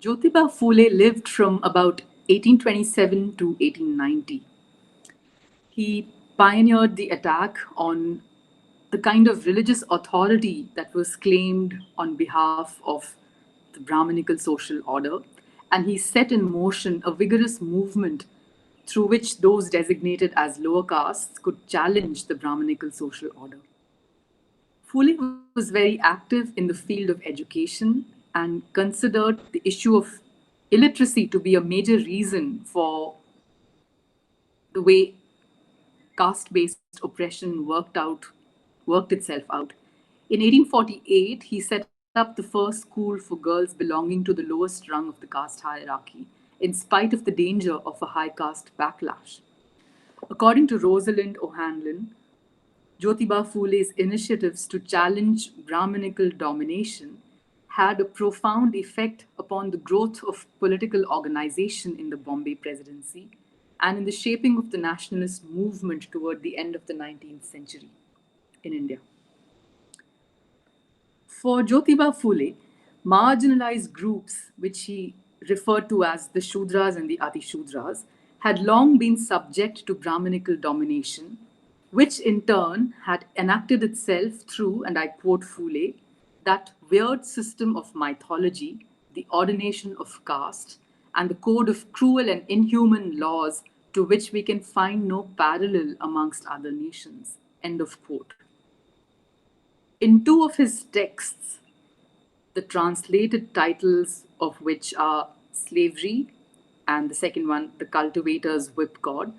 Jyotiba Phule lived from about 1827 to 1890. He pioneered the attack on the kind of religious authority that was claimed on behalf of the Brahminical social order, and he set in motion a vigorous movement through which those designated as lower castes could challenge the Brahminical social order. Phule was very active in the field of education and considered the issue of illiteracy to be a major reason for the way caste-based oppression worked itself out. In 1848, he set up the first school for girls belonging to the lowest rung of the caste hierarchy, in spite of the danger of a high caste backlash. According to Rosalind O'Hanlon, Jyotiba Phule's initiatives to challenge Brahminical domination had a profound effect upon the growth of political organization in the Bombay Presidency and in the shaping of the nationalist movement toward the end of the 19th century in India. For Jyotiba Phule, marginalized groups, which he referred to as the Shudras and the Atishudras, had long been subject to Brahminical domination, which in turn had enacted itself through, and I quote Phule, that weird system of mythology, the ordination of caste, and the code of cruel and inhuman laws to which we can find no parallel amongst other nations. End of quote. In two of his texts, the translated titles of which are Slavery and the second one, The Cultivator's Whip God,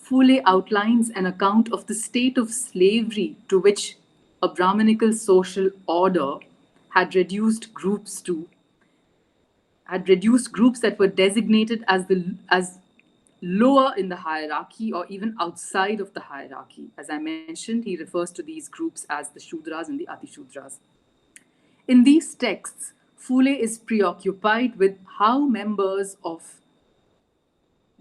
Phule outlines an account of the state of slavery to which a Brahminical social order had reduced groups that were designated as lower in the hierarchy or even outside of the hierarchy. As I mentioned, he refers to these groups as the Shudras and the Atishudras. In these texts, Phule is preoccupied with how members of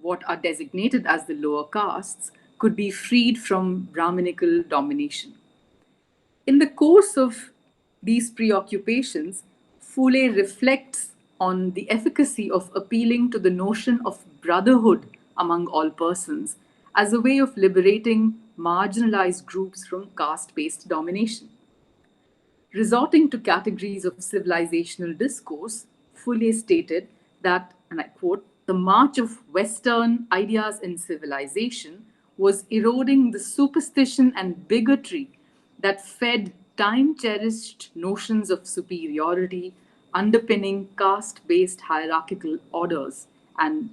what are designated as the lower castes could be freed from Brahminical domination. In the course of these preoccupations, Phule reflects on the efficacy of appealing to the notion of brotherhood among all persons as a way of liberating marginalized groups from caste-based domination. Resorting to categories of civilizational discourse, Phule stated that, and I quote, the march of Western ideas in civilization was eroding the superstition and bigotry that fed time cherished notions of superiority underpinning caste based hierarchical orders and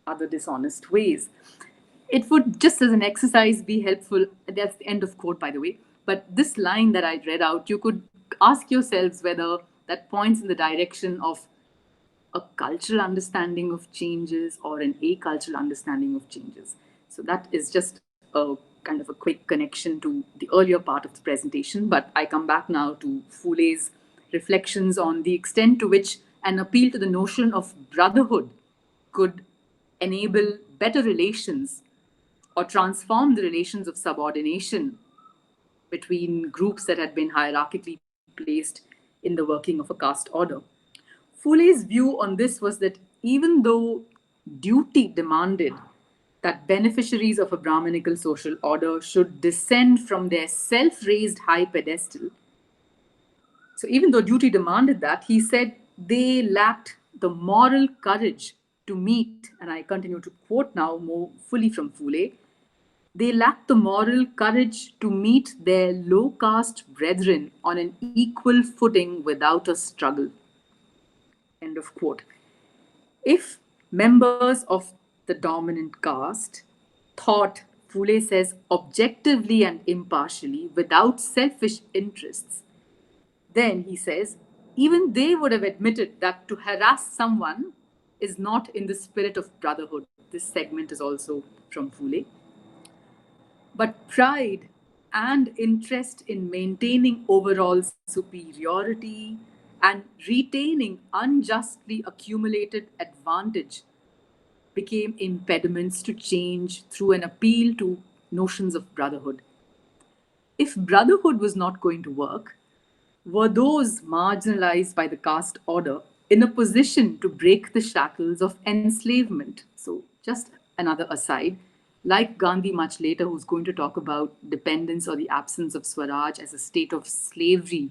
other dishonest ways. It would, just as an exercise, be helpful. That's the end of quote, by the way. But this line that I read out, you could ask yourselves whether that points in the direction of a cultural understanding of changes or an acultural understanding of changes. So that is just a kind of a quick connection to the earlier part of the presentation. But I come back now to Phule's reflections on the extent to which an appeal to the notion of brotherhood could enable better relations or transform the relations of subordination between groups that had been hierarchically placed in the working of a caste order. Phule's view on this was that even though duty demanded that beneficiaries of a Brahminical social order should descend from their self raised high pedestal, so even though duty demanded that, he said they lacked the moral courage to meet, and I continue to quote now more fully from Phule, they lacked the moral courage to meet their low caste brethren on an equal footing without a struggle. End of quote. If members of the dominant caste thought, Phule says, objectively and impartially, without selfish interests, then he says, even they would have admitted that to harass someone is not in the spirit of brotherhood. This segment is also from Phule. But pride and interest in maintaining overall superiority and retaining unjustly accumulated advantage became impediments to change through an appeal to notions of brotherhood. If brotherhood was not going to work, were those marginalized by the caste order in a position to break the shackles of enslavement. So, just another aside, like Gandhi much later, who's going to talk about dependence or the absence of Swaraj as a state of slavery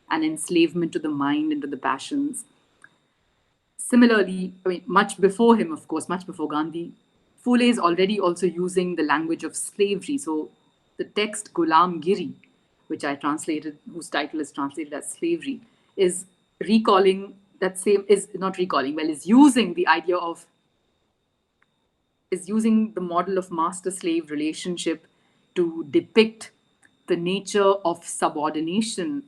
and enslavement to the mind and to the passions. Similarly, I mean, much before him, of course, much before Gandhi, Phule is already also using the language of slavery. So the text Gulam Giri, which I translated, whose title is translated as slavery, is recalling that same, is not recalling, well, is using the idea of, is using the model of master slave relationship to depict the nature of subordination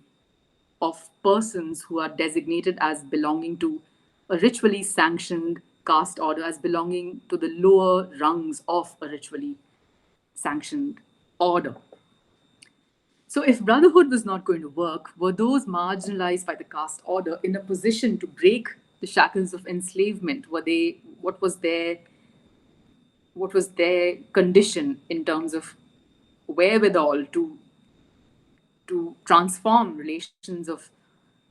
of persons who are designated as belonging to a ritually sanctioned caste order, as belonging to the lower rungs of a ritually sanctioned order. So, if brotherhood was not going to work, were those marginalized by the caste order in a position to break the shackles of enslavement? Were they? What was their condition in terms of wherewithal to transform relations of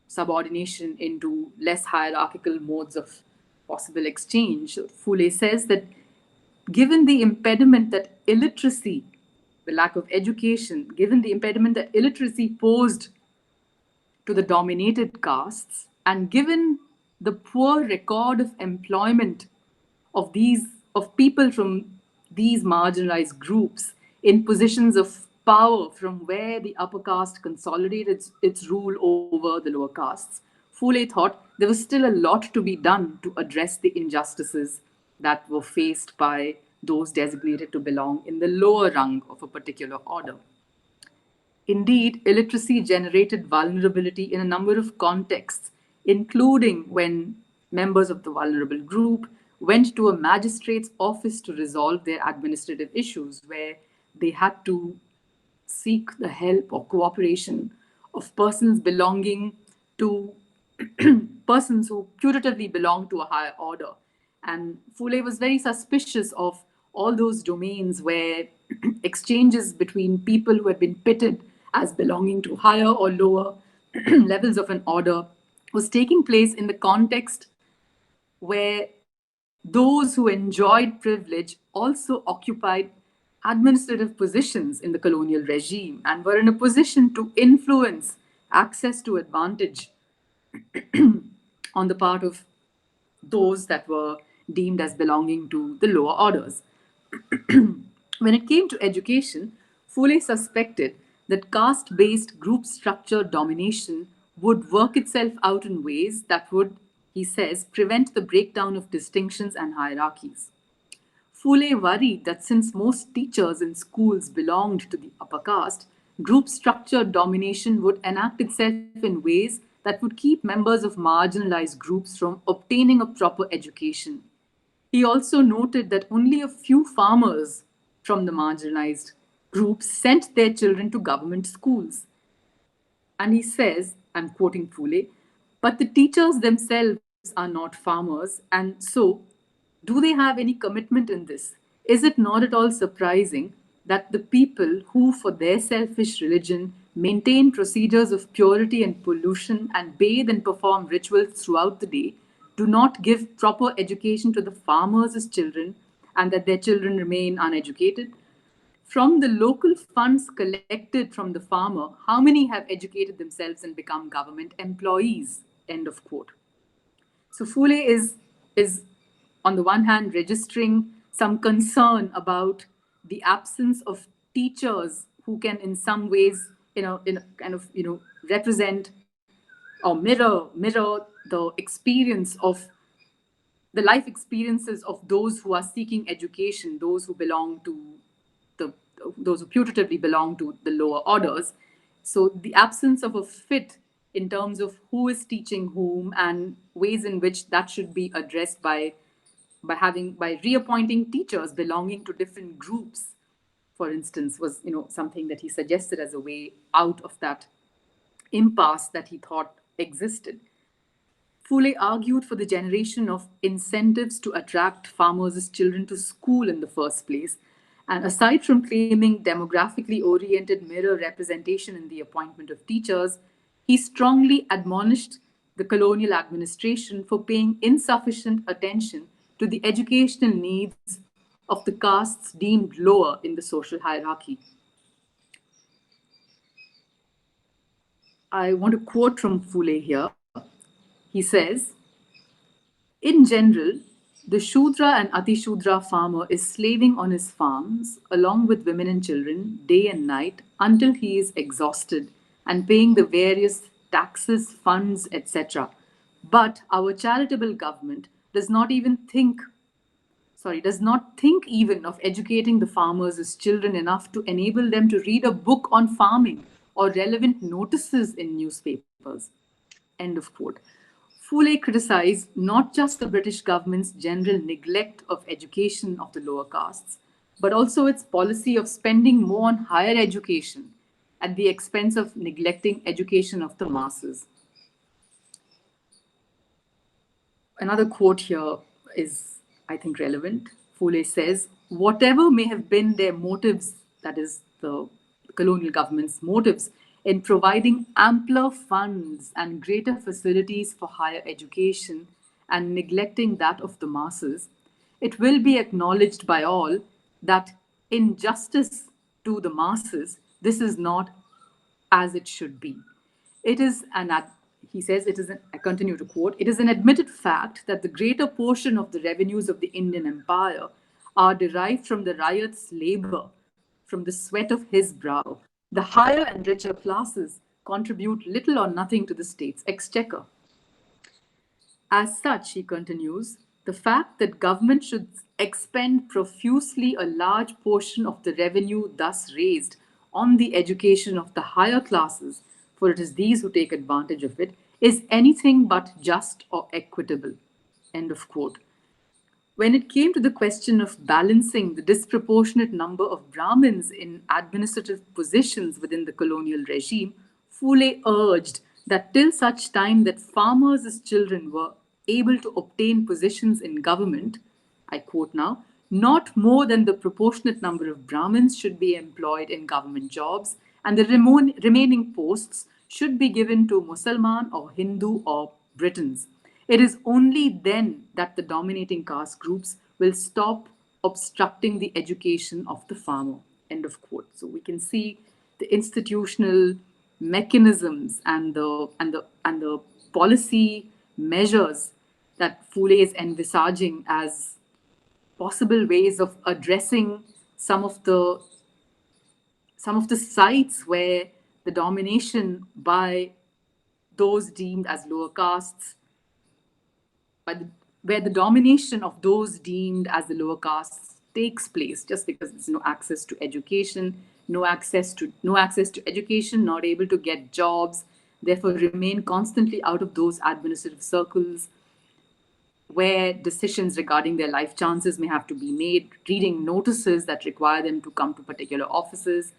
subordination into less hierarchical modes of possible exchange? Fule says that given the impediment that illiteracy, the lack of education, given the impediment that illiteracy posed to the dominated castes, and given the poor record of employment of these of people from these marginalized groups in positions of power from where the upper caste consolidated its rule over the lower castes, Fule thought there was still a lot to be done to address the injustices that were faced by those designated to belong in the lower rung of a particular order. Indeed, illiteracy generated vulnerability in a number of contexts, including when members of the vulnerable group went to a magistrate's office to resolve their administrative issues, where they had to seek the help or cooperation of persons belonging to persons who putatively belong to a higher order. And Fule was very suspicious of all those domains where exchanges between people who had been pitted as belonging to higher or lower levels of an order was taking place in the context where those who enjoyed privilege also occupied administrative positions in the colonial regime and were in a position to influence access to advantage on the part of those that were deemed as belonging to the lower orders. When it came to education, Fule suspected that caste based group structure domination would work itself out in ways that would, he says, prevent the breakdown of distinctions and hierarchies. Fule worried that since most teachers in schools belonged to the upper caste, group structure domination would enact itself in ways that would keep members of marginalized groups from obtaining a proper education. He also noted that only a few farmers from the marginalized groups sent their children to government schools. And he says, I'm quoting Phule, but the teachers themselves are not farmers, and so do they have any commitment in this? Is it not at all surprising that the people who, for their selfish religion, maintain procedures of purity and pollution and bathe and perform rituals throughout the day, do not give proper education to the farmers as children, and that their children remain uneducated? From the local funds collected from the farmer, how many have educated themselves and become government employees? End of quote. So Fule is on the one hand registering some concern about the absence of teachers who can in some ways in a kind of represent or mirror the experience of the life experiences of those who are seeking education, those who belong to the those who putatively belong to the lower orders. So the absence of a fit in terms of who is teaching whom and ways in which that should be addressed by reappointing teachers belonging to different groups, for instance, was something that he suggested as a way out of that impasse that he thought existed. Fule argued for the generation of incentives to attract farmers' children to school in the first place. And aside from claiming demographically oriented mirror representation in the appointment of teachers, he strongly admonished the colonial administration for paying insufficient attention to the educational needs of the castes deemed lower in the social hierarchy. I want to quote from Phule here. He says, in general, the Shudra and Atishudra farmer is slaving on his farms along with women and children day and night until he is exhausted and paying the various taxes, funds, etc. But our charitable government does not think even of educating the farmers as children enough to enable them to read a book on farming or relevant notices in newspapers. End of quote. Phule criticized not just the British government's general neglect of education of the lower castes, but also its policy of spending more on higher education at the expense of neglecting education of the masses. Another quote here is, I think, relevant. Phule says, whatever may have been their motives, that is, the colonial government's motives, in providing ampler funds and greater facilities for higher education and neglecting that of the masses, it will be acknowledged by all that in justice to the masses, this is not as it should be. It is an, he says, I continue to quote, it is an admitted fact that the greater portion of the revenues of the Indian Empire are derived from the ryot's labor, from the sweat of his brow. The higher and richer classes contribute little or nothing to the state's exchequer. As such, he continues, the fact that government should expend profusely a large portion of the revenue thus raised on the education of the higher classes, for it is these who take advantage of it, is anything but just or equitable. End of quote. When it came to the question of balancing the disproportionate number of Brahmins in administrative positions within the colonial regime, Phule urged that till such time that farmers as children were able to obtain positions in government, I quote now, not more than the proportionate number of Brahmins should be employed in government jobs, and the remaining posts should be given to Musalman or Hindu or Britons. It is only then that the dominating caste groups will stop obstructing the education of the farmer. End of quote. So we can see the institutional mechanisms and the policy measures that Phule is envisaging as possible ways of addressing some of the sites where the domination by those deemed as lower castes, where the domination of those deemed as the lower castes takes place, just because there's no access to education, no access to education, not able to get jobs, therefore remain constantly out of those administrative circles where decisions regarding their life chances may have to be made, reading notices that require them to come to particular offices,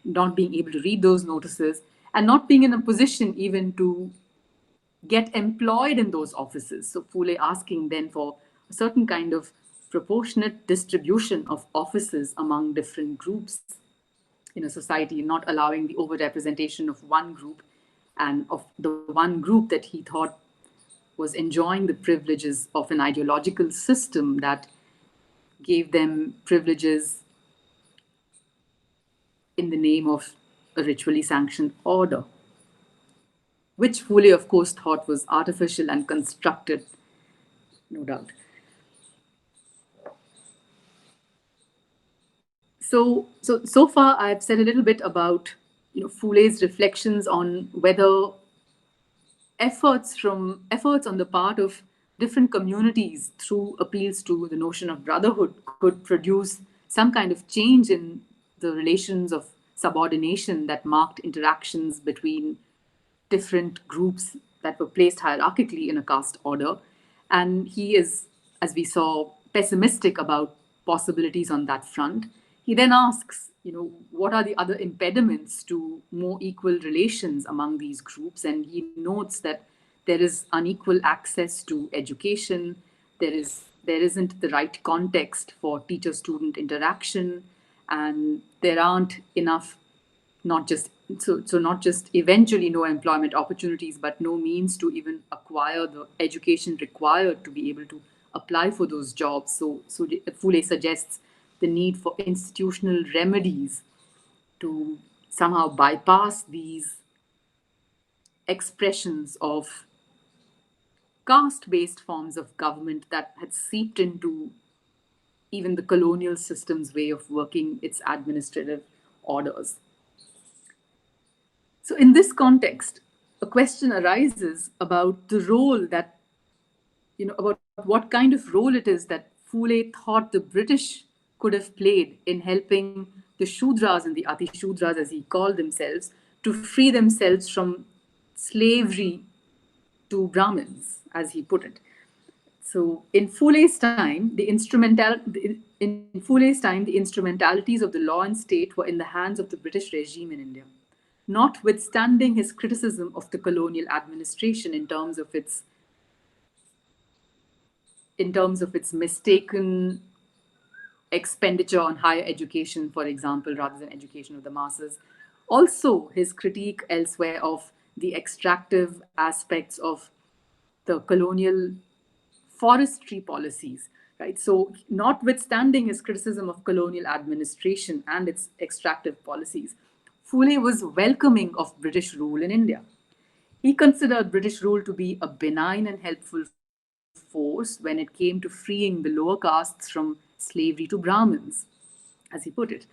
not being able to read those notices, and not being in a position even to get employed in those offices. So Phule asking then for a certain kind of proportionate distribution of offices among different groups in a society, not allowing the overrepresentation of one group and of the one group that he thought was enjoying the privileges of an ideological system that gave them privileges in the name of a ritually sanctioned order, which Phule, of course, thought was artificial and constructed, no doubt. So far, I've said a little bit about Phule's reflections on whether efforts on the part of different communities through appeals to the notion of brotherhood could produce some kind of change in the relations of subordination that marked interactions between different groups that were placed hierarchically in a caste order. And he is, as we saw, pessimistic about possibilities on that front. He then asks, what are the other impediments to more equal relations among these groups? And he notes that there is unequal access to education, there isn't the right context for teacher-student interaction, and there aren't enough not just not just eventually no employment opportunities, but no means to even acquire the education required to be able to apply for those jobs. So Fule suggests the need for institutional remedies to somehow bypass these expressions of caste based forms of government that had seeped into even the colonial system's way of working its administrative orders. So, in this context, a question arises about the role that, about what kind of role it is that Fule thought the British could have played in helping the Shudras and the Ati Shudras, as he called themselves, to free themselves from slavery to Brahmins, as he put it. So, in Fule's time, the instrumentalities of the law and state were in the hands of the British regime in India, notwithstanding his criticism of the colonial administration in terms of its mistaken expenditure on higher education, for example, rather than education of the masses. Also, his critique elsewhere of the extractive aspects of the colonial forestry policies, right? So, notwithstanding his criticism of colonial administration and its extractive policies, Fule was welcoming of British rule in India. He considered British rule to be a benign and helpful force when it came to freeing the lower castes from slavery to Brahmins, as he put it.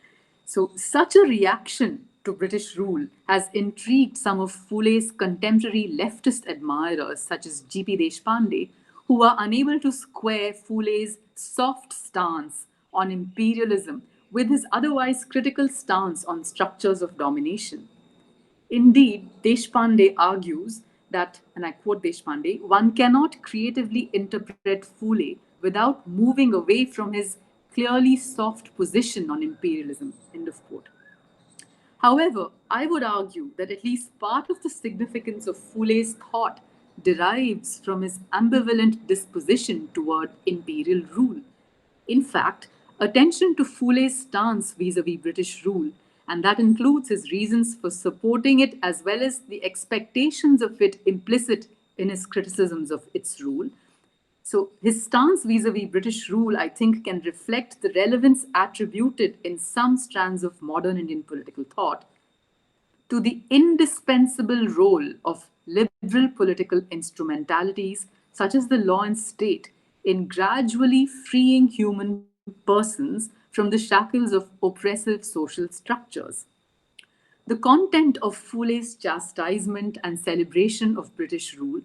So, such a reaction to British rule has intrigued some of Fule's contemporary leftist admirers, such as G.P. Deshpande, who are unable to square Fule's soft stance on imperialism with his otherwise critical stance on structures of domination. Indeed, Deshpande argues that, and I quote Deshpande, one cannot creatively interpret Fule without moving away from his clearly soft position on imperialism. End of quote. However, I would argue that at least part of the significance of Fule's thought derives from his ambivalent disposition toward imperial rule. In fact, attention to Fule's stance vis a vis British rule, and that includes his reasons for supporting it as well as the expectations of it implicit in his criticisms of its rule. So, his stance vis a vis British rule, I think, can reflect the relevance attributed in some strands of modern Indian political thought to the indispensable role of liberal political instrumentalities such as the law and state in gradually freeing human persons from the shackles of oppressive social structures. The content of Fule's chastisement and celebration of British rule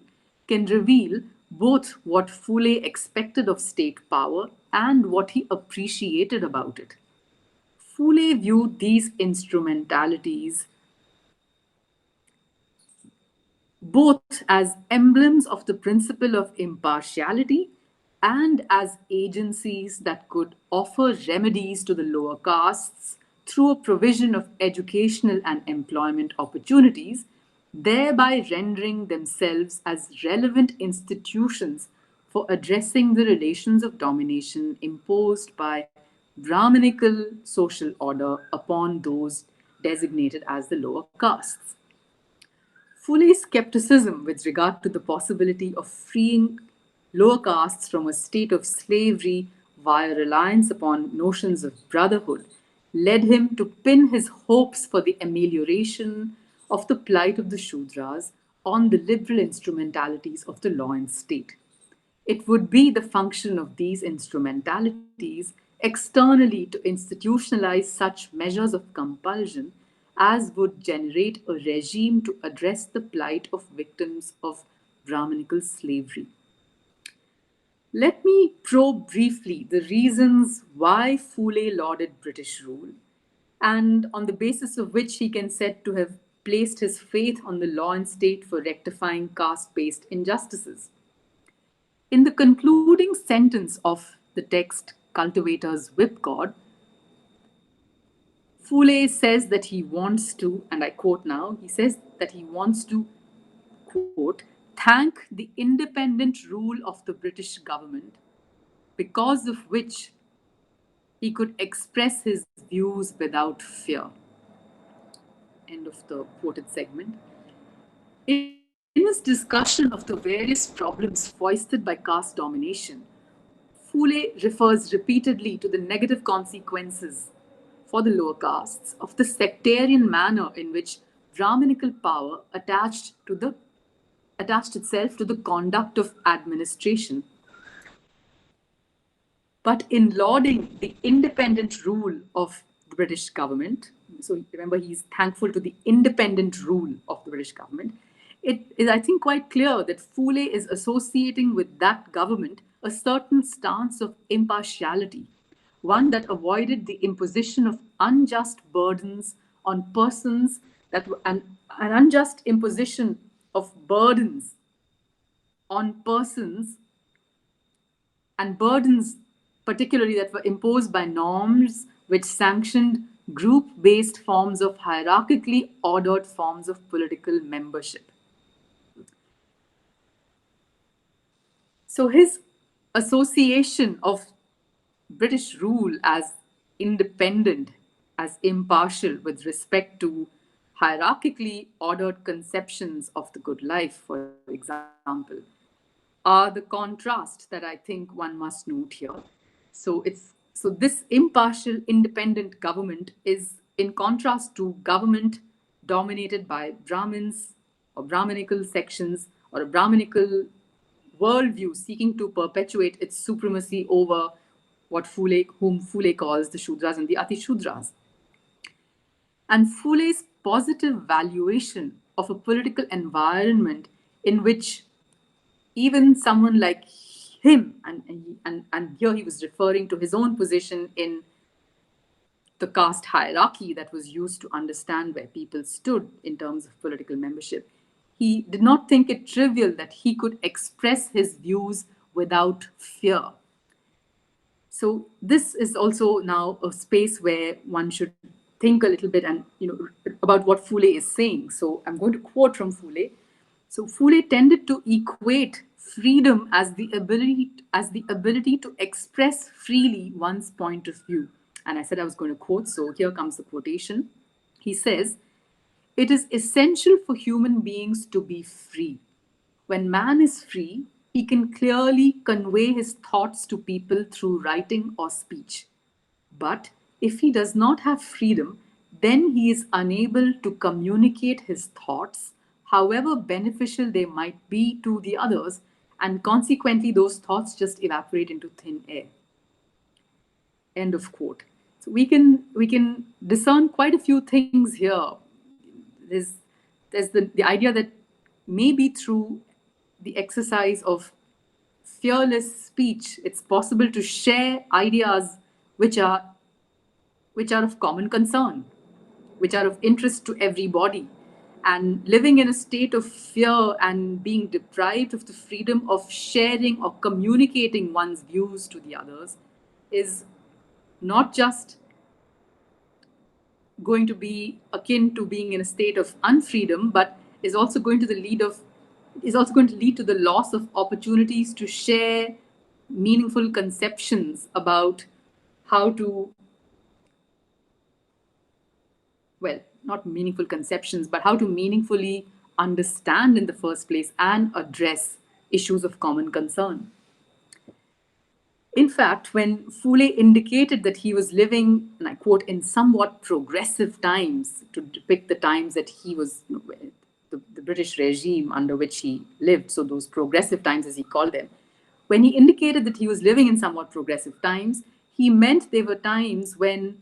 can reveal both what Fule expected of state power and what he appreciated about it. Fule viewed these instrumentalities both as emblems of the principle of impartiality and as agencies that could offer remedies to the lower castes through a provision of educational and employment opportunities, thereby rendering themselves as relevant institutions for addressing the relations of domination imposed by Brahminical social order upon those designated as the lower castes. Fule's skepticism with regard to the possibility of freeing lower castes from a state of slavery via reliance upon notions of brotherhood led him to pin his hopes for the amelioration of the plight of the Shudras on the liberal instrumentalities of the law and state. It would be the function of these instrumentalities externally to institutionalize such measures of compulsion as would generate a regime to address the plight of victims of Brahminical slavery. Let me probe briefly the reasons why Fule lauded British rule, and on the basis of which he can said to have placed his faith on the law and state for rectifying caste based injustices. In the concluding sentence of the text, Cultivator's Whip God, Fule says that he wants to, and I quote now, he says that he wants to, quote, thank the independent rule of the British government, because of which he could express his views without fear. End of the quoted segment. In his discussion of the various problems foisted by caste domination, Fule refers repeatedly to the negative consequences for the lower castes of the sectarian manner in which Brahminical power attached itself to the conduct of administration. But in lauding the independent rule of the British government, so remember, he's thankful to the independent rule of the British government. It is, I think, quite clear that Fule is associating with that government a certain stance of impartiality, one that avoided the imposition of unjust burdens on persons, an unjust imposition of burdens on persons and burdens, particularly that were imposed by norms which sanctioned group based forms of hierarchically ordered forms of political membership. So his association of British rule as independent, as impartial with respect to hierarchically ordered conceptions of the good life, for example, are the contrast that I think one must note here. So this impartial, independent government is in contrast to government dominated by Brahmins or Brahminical sections or a Brahminical worldview seeking to perpetuate its supremacy over whom Fule calls the Shudras and the Atishudras. And Fule's positive valuation of a political environment in which even someone like him, and here he was referring to his own position in the caste hierarchy that was used to understand where people stood in terms of political membership. He did not think it trivial that he could express his views without fear. So this is also now a space where one should think a little bit and about what Fule is saying. So I'm going to quote from Fule. So Fule tended to equate freedom as the ability to express freely one's point of view. And I said I was going to quote, so here comes the quotation. He says, "It is essential for human beings to be free. When man is free, he can clearly convey his thoughts to people through writing or speech. But if he does not have freedom, then he is unable to communicate his thoughts, however beneficial they might be to the others, and consequently those thoughts just evaporate into thin air." End of quote. So we can discern quite a few things here. There's the idea that maybe through the exercise of fearless speech, it's possible to share ideas which are of common concern, which are of interest to everybody. And living in a state of fear and being deprived of the freedom of sharing or communicating one's views to the others is not just going to be akin to being in a state of unfreedom, but is also going to lead to the loss of opportunities to share meaningful conceptions about how to, well, not meaningful conceptions, but how to meaningfully understand in the first place and address issues of common concern. In fact, when Fule indicated that he was living, and I quote, in somewhat progressive times, to depict the times that he was, the British regime under which he lived, so those progressive times as he called them, when he indicated that he was living in somewhat progressive times, he meant they were times when,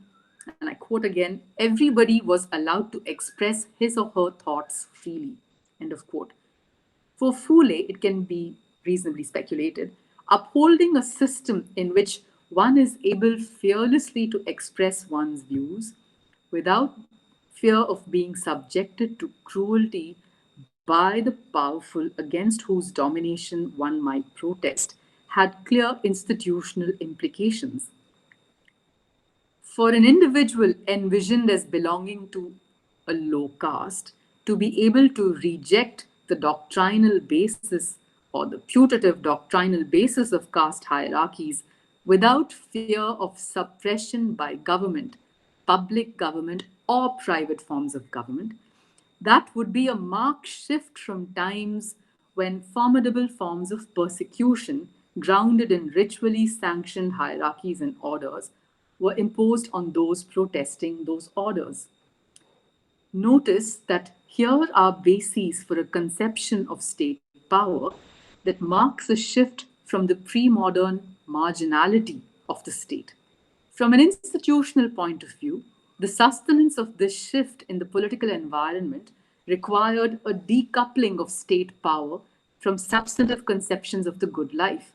and I quote again, everybody was allowed to express his or her thoughts freely. End of quote. For Fule, it can be reasonably speculated, upholding a system in which one is able fearlessly to express one's views without fear of being subjected to cruelty by the powerful against whose domination one might protest had clear institutional implications. For an individual envisioned as belonging to a low caste to be able to reject the doctrinal basis or the putative doctrinal basis of caste hierarchies without fear of suppression by government, public government, or private forms of government. That would be a marked shift from times when formidable forms of persecution, grounded in ritually sanctioned hierarchies and orders, were imposed on those protesting those orders. Notice that here are bases for a conception of state power that marks a shift from the pre modern marginality of the state. From an institutional point of view, the sustenance of this shift in the political environment required a decoupling of state power from substantive conceptions of the good life.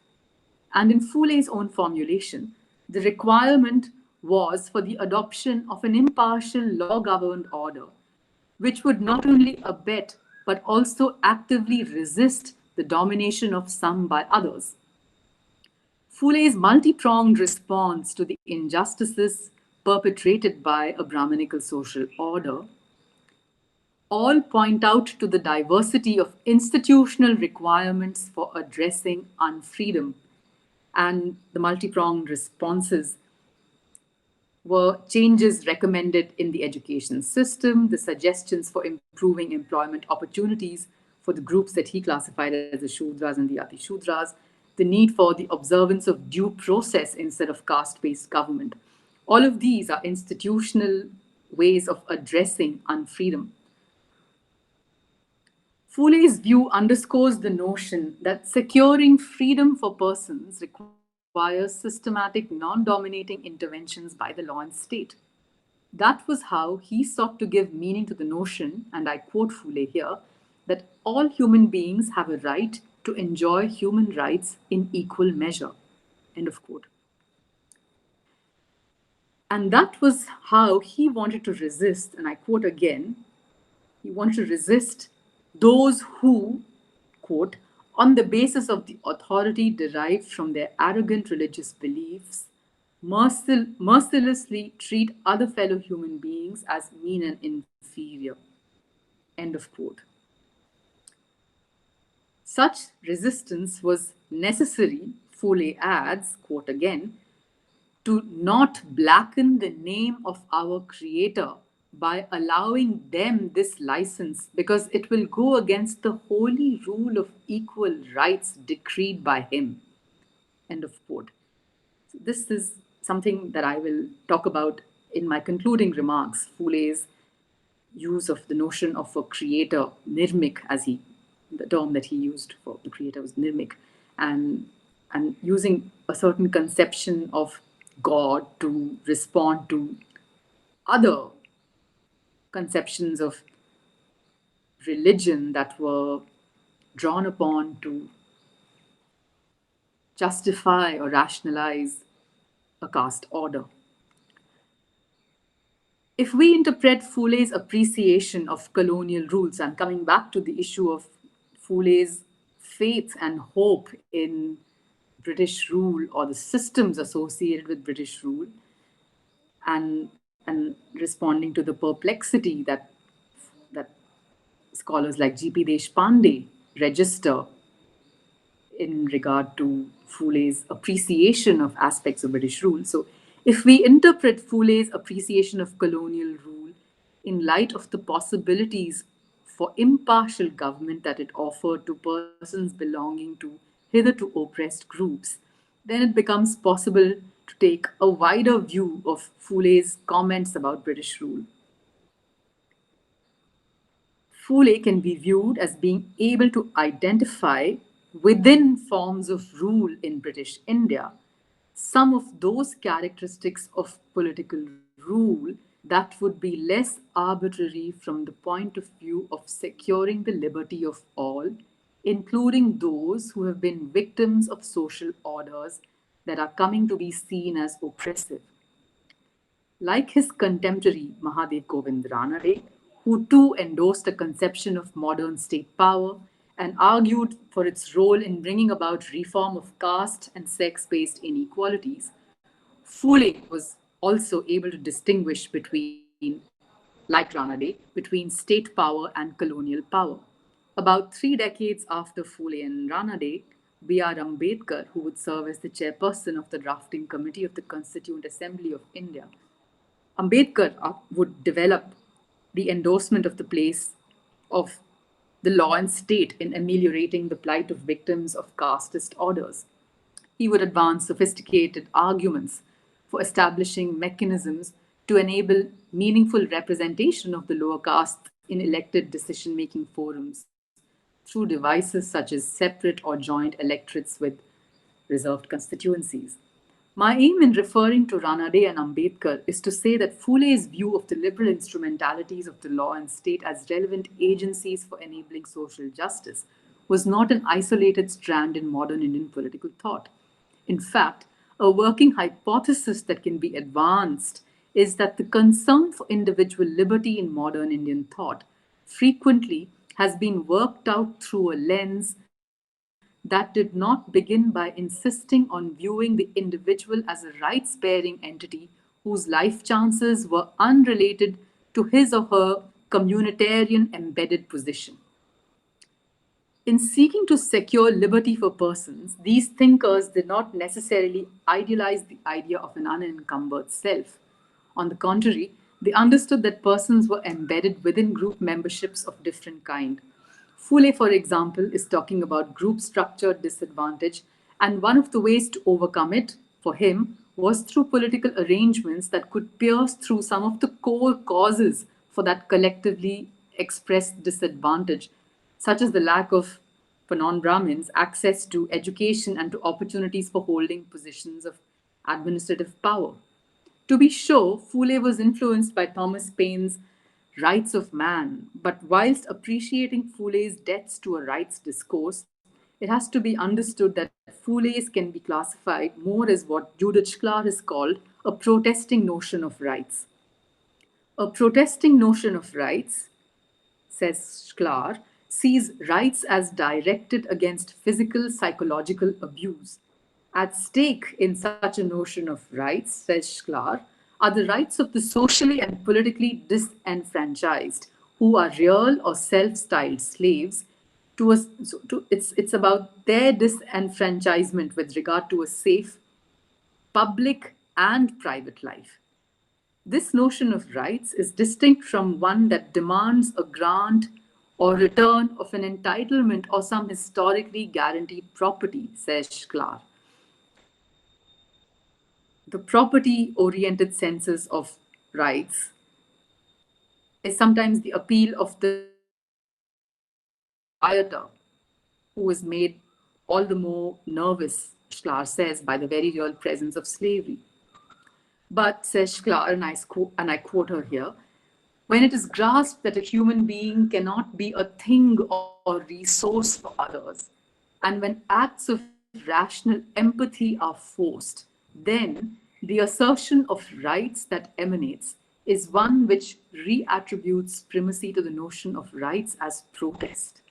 And in Foulé's own formulation, the requirement was for the adoption of an impartial law governed order, which would not only abet but also actively resist the domination of some by others. Foulé's multi-pronged response to the injustices perpetrated by a Brahminical social order all point out to the diversity of institutional requirements for addressing unfreedom. And the multi-pronged responses were changes recommended in the education system, the suggestions for improving employment opportunities for the groups that he classified as the Shudras and the Ati Shudras, the need for the observance of due process instead of caste based government. All of these are institutional ways of addressing unfreedom. Foulé's view underscores the notion that securing freedom for persons requires systematic, non dominating interventions by the law and state. That was how he sought to give meaning to the notion, and I quote Foulé here, that all human beings have a right to enjoy human rights in equal measure. End of quote. And that was how he wanted to resist, and I quote again, he wanted to resist those who, quote, on the basis of the authority derived from their arrogant religious beliefs, mercilessly treat other fellow human beings as mean and inferior. End of quote. Such resistance was necessary, Foulé adds, quote again, to not blacken the name of our Creator by allowing them this license, because it will go against the holy rule of equal rights decreed by Him. End of quote. So this is something that I will talk about in my concluding remarks. Foulé's use of the notion of a creator, nirmik, the term that he used for the creator was nirmik, and using a certain conception of God to respond to other conceptions of religion that were drawn upon to justify or rationalize a caste order. If we interpret Foulé's appreciation of colonial rules, and coming back to the issue of Foulé's faith and hope in British rule or the systems associated with British rule, and responding to the perplexity that scholars like G.P. Deshpande register in regard to Foulé's appreciation of aspects of British rule. So, if we interpret Foulé's appreciation of colonial rule in light of the possibilities for impartial government that it offered to persons belonging to hitherto oppressed groups, then it becomes possible to take a wider view of Foulé's comments about British rule. Foulé can be viewed as being able to identify within forms of rule in British India some of those characteristics of political rule that would be less arbitrary from the point of view of securing the liberty of all, including those who have been victims of social orders that are coming to be seen as oppressive. Like his contemporary Mahadev Govind Ranade, who too endorsed a conception of modern state power and argued for its role in bringing about reform of caste and sex based inequalities, Foulé was also able to distinguish between, like Ranade, between state power and colonial power. About 3 decades after Foulé and Ranade, B.R. Ambedkar, who would serve as the chairperson of the drafting committee of the Constituent Assembly of India, Ambedkar would develop the endorsement of the place of the law and state in ameliorating the plight of victims of casteist orders. He would advance sophisticated arguments for establishing mechanisms to enable meaningful representation of the lower castes in elected decision making forums through devices such as separate or joint electorates with reserved constituencies. My aim in referring to Ranade and Ambedkar is to say that Phule's view of the liberal instrumentalities of the law and state as relevant agencies for enabling social justice was not an isolated strand in modern Indian political thought. In fact, a working hypothesis that can be advanced is that the concern for individual liberty in modern Indian thought frequently has been worked out through a lens that did not begin by insisting on viewing the individual as a rights bearing entity whose life chances were unrelated to his or her communitarian embedded position. In seeking to secure liberty for persons, these thinkers did not necessarily idealize the idea of an unencumbered self. On the contrary, they understood that persons were embedded within group memberships of different kind. Fule, for example, is talking about group structured disadvantage, and one of the ways to overcome it, for him, was through political arrangements that could pierce through some of the core causes for that collectively expressed disadvantage, such as the lack of, for non Brahmins, access to education and to opportunities for holding positions of administrative power. To be sure, Fule was influenced by Thomas Paine's Rights of Man, but whilst appreciating Fule's debts to a rights discourse, it has to be understood that Fule's can be classified more as what Judith Schlar has called a protesting notion of rights. A protesting notion of rights, says Schlar, sees rights as directed against physical psychological abuse. At stake in such a notion of rights, says Schlar, are the rights of the socially and politically disenfranchised, who are real or self styled slaves. It's about their disenfranchisement with regard to a safe public and private life. This notion of rights is distinct from one that demands a grant or return of an entitlement or some historically guaranteed property, says Schlar. The property oriented senses of rights is sometimes the appeal of the proprietor, who is made all the more nervous, Schlar says, by the very real presence of slavery. But, says Schlar, and I quote her here, when it is grasped that a human being cannot be a thing or resource for others, and when acts of rational empathy are forced, then the assertion of rights that emanates is one which reattributes primacy to the notion of rights as protest.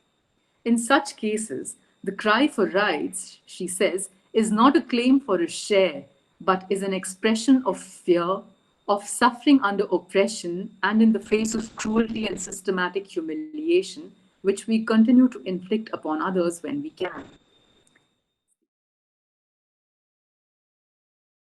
In such cases, the cry for rights, she says, is not a claim for a share, but is an expression of fear, of suffering under oppression, and in the face of cruelty and systematic humiliation, which we continue to inflict upon others when we can.